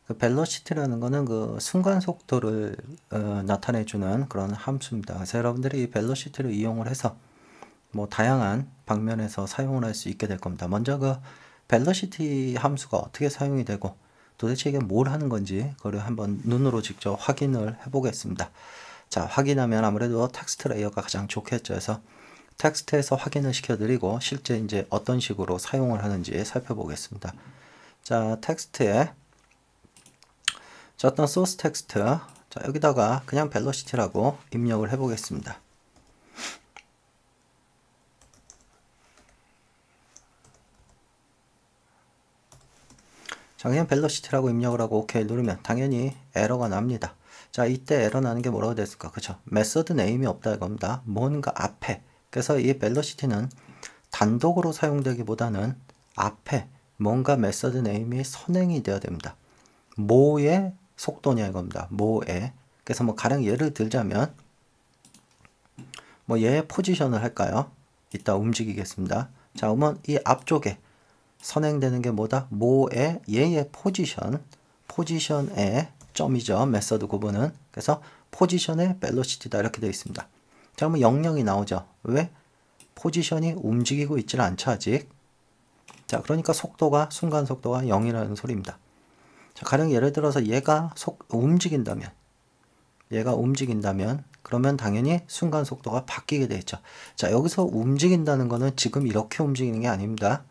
그 벨로시티라는 거는 그 순간 속도를 나타내주는 그런 함수입니다. 그래서 여러분들이 이 벨로시티를 이용을 해서 뭐 다양한 방면에서 사용을 할 수 있게 될 겁니다. 먼저 그 벨로시티 함수가 어떻게 사용이 되고 도대체 이게 뭘 하는 건지 그걸 한번 눈으로 직접 확인을 해 보겠습니다. 자, 확인하면 아무래도 텍스트 레이어가 가장 좋겠죠. 그래서 텍스트에서 확인을 시켜드리고 실제 이제 어떤 식으로 사용을 하는지 살펴보겠습니다. 자, 텍스트에 자, 어떤 소스 텍스트, 자, 여기다가 그냥 벨로시티라고 입력을 해 보겠습니다. 자, 그냥 벨로시티라고 입력을 하고 OK 누르면 당연히 에러가 납니다. 자, 이때 에러 나는 게 뭐라고 됐을까? 그쵸? 메서드 네임이 없다 이겁니다. 뭔가 앞에. 그래서 이 벨로시티는 단독으로 사용되기보다는 앞에 뭔가 메서드 네임이 선행이 되어야 됩니다. 뭐의 속도냐 이겁니다. 뭐의. 그래서 뭐 가령 예를 들자면 뭐 얘의 포지션을 할까요? 이따 움직이겠습니다. 자, 그러면 이 앞쪽에 선행되는 게 뭐다? 뭐의 얘의 포지션의 점이죠. 메서드 구분은. 그래서 포지션의 벨로시티다 이렇게 되어 있습니다. 자, 그러면 00이 나오죠. 왜? 포지션이 움직이고 있질 않죠, 아직. 자, 그러니까 속도가 순간 속도가 0이라는 소리입니다. 자, 가령 예를 들어서 얘가 움직인다면 그러면 당연히 순간 속도가 바뀌게 되겠죠. 자, 여기서 움직인다는 거는 지금 이렇게 움직이는 게 아닙니다.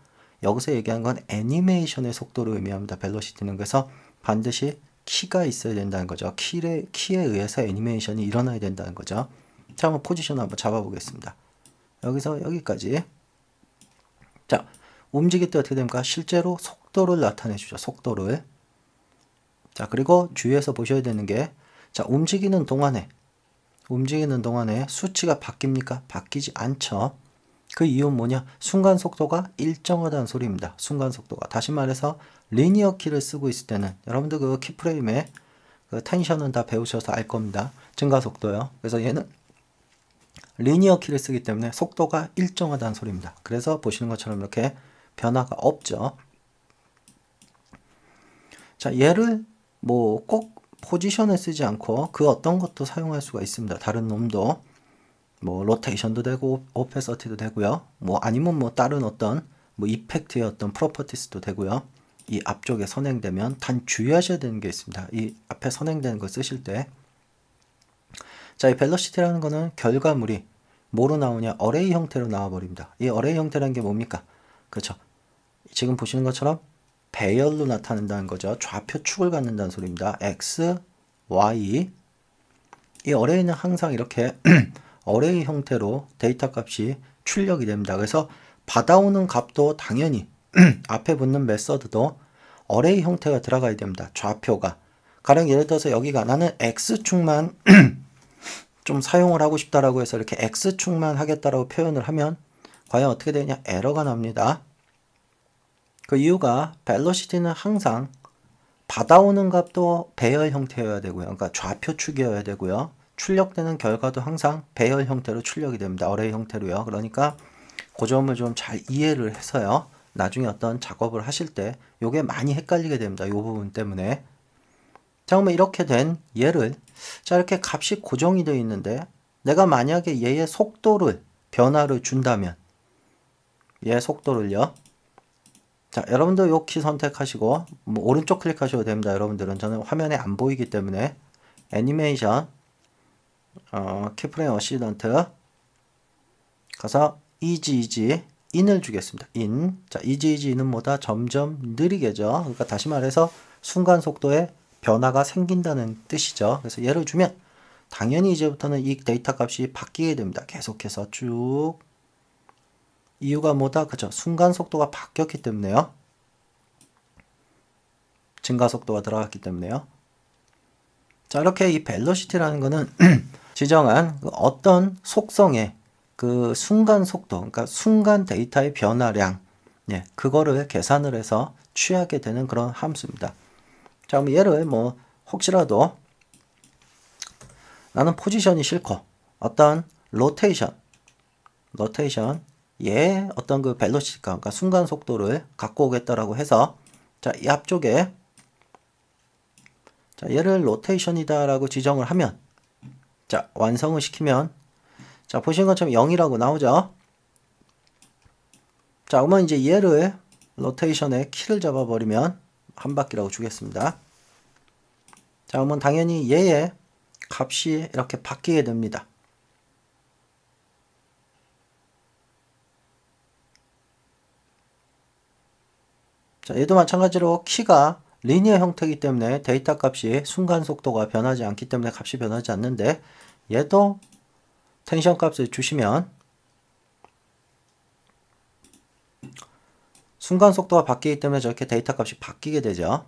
여기서 얘기한 건 애니메이션의 속도를 의미합니다. 벨로시티는. 그래서 반드시 키가 있어야 된다는 거죠. 키에 의해서 애니메이션이 일어나야 된다는 거죠. 자, 한번 포지션 한번 잡아보겠습니다. 여기서 여기까지. 자, 움직일 때 어떻게 됩니까? 실제로 속도를 나타내 주죠. 속도를. 자, 그리고 주의해서 보셔야 되는 게, 자, 움직이는 동안에 수치가 바뀝니까? 바뀌지 않죠. 그 이유는 뭐냐? 순간 속도가 일정하다는 소리입니다. 순간 속도가. 다시 말해서 리니어 키를 쓰고 있을 때는 여러분들 그 키프레임의 그 텐션은 다 배우셔서 알 겁니다. 증가 속도요. 그래서 얘는 리니어 키를 쓰기 때문에 속도가 일정하다는 소리입니다. 그래서 보시는 것처럼 이렇게 변화가 없죠. 자, 얘를 뭐 꼭 포지션을 쓰지 않고 그 어떤 것도 사용할 수가 있습니다. 다른 놈도 뭐 로테이션도 되고 오페서티도 되고요. 뭐 아니면 뭐 다른 어떤 뭐 이펙트의 어떤 프로퍼티스도 되고요. 이 앞쪽에 선행되면 단 주의하셔야 되는 게 있습니다. 이 앞에 선행되는 거 쓰실 때, 자, 이 벨로시티라는 거는 결과물이 뭐로 나오냐? 어레이 형태로 나와 버립니다. 이 어레이 형태라는 게 뭡니까? 그렇죠. 지금 보시는 것처럼 배열로 나타낸다는 거죠. 좌표 축을 갖는다는 소리입니다. X, Y. 이 어레이는 항상 이렇게 어레이 형태로 데이터 값이 출력이 됩니다. 그래서 받아오는 값도 당연히 앞에 붙는 메서드도 어레이 형태가 들어가야 됩니다. 좌표가. 가령 예를 들어서 여기가 나는 X축만 좀 사용을 하고 싶다라고 해서 이렇게 X축만 하겠다라고 표현을 하면 과연 어떻게 되냐? 에러가 납니다. 그 이유가 벨로시티는 항상 받아오는 값도 배열 형태여야 되고요. 그러니까 좌표축이어야 되고요. 출력되는 결과도 항상 배열 형태로 출력이 됩니다. 어레이 형태로요. 그러니까 그 점을 좀 잘 이해를 해서요. 나중에 어떤 작업을 하실 때 요게 많이 헷갈리게 됩니다. 요 부분 때문에. 자, 그러면 이렇게 된 얘를, 자, 이렇게 값이 고정이 되어 있는데 내가 만약에 얘의 속도를 변화를 준다면 얘의 속도를요. 자, 여러분들 요 키 선택하시고 뭐 오른쪽 클릭하셔도 됩니다. 여러분들은. 저는 화면에 안 보이기 때문에 애니메이션 키프레임 어시던트 가서 easy in을 주겠습니다. in. 자, easy in은 뭐다? 점점 느리게죠. 그러니까 다시 말해서 순간 속도에 변화가 생긴다는 뜻이죠. 그래서 얘를 주면 당연히 이제부터는 이 데이터 값이 바뀌게 됩니다. 계속해서 쭉. 이유가 뭐다? 그죠? 순간 속도가 바뀌었기 때문에요. 증가 속도가 들어갔기 때문에요. 자, 이렇게 이 벨로시티라는 거는 지정한 어떤 속성의 그 순간 속도, 그러니까 순간 데이터의 변화량, 예, 그거를 계산을 해서 취하게 되는 그런 함수입니다. 자, 그럼 얘를 뭐 혹시라도 나는 포지션이 싫고 어떤 로테이션 얘 어떤 그 벨로시티, 그러니까 순간 속도를 갖고 오겠다라고 해서, 자, 이 앞쪽에 자, 얘를 로테이션이다 라고 지정을 하면, 자, 완성을 시키면, 자, 보시는 것처럼 0이라고 나오죠? 자, 그러면 이제 얘를 로테이션의 키를 잡아버리면 한 바퀴라고 주겠습니다. 자, 그러면 당연히 얘의 값이 이렇게 바뀌게 됩니다. 자, 얘도 마찬가지로 키가 리니어 형태이기 때문에 데이터 값이 순간 속도가 변하지 않기 때문에 값이 변하지 않는데, 얘도 텐션 값을 주시면 순간 속도가 바뀌기 때문에 저렇게 데이터 값이 바뀌게 되죠.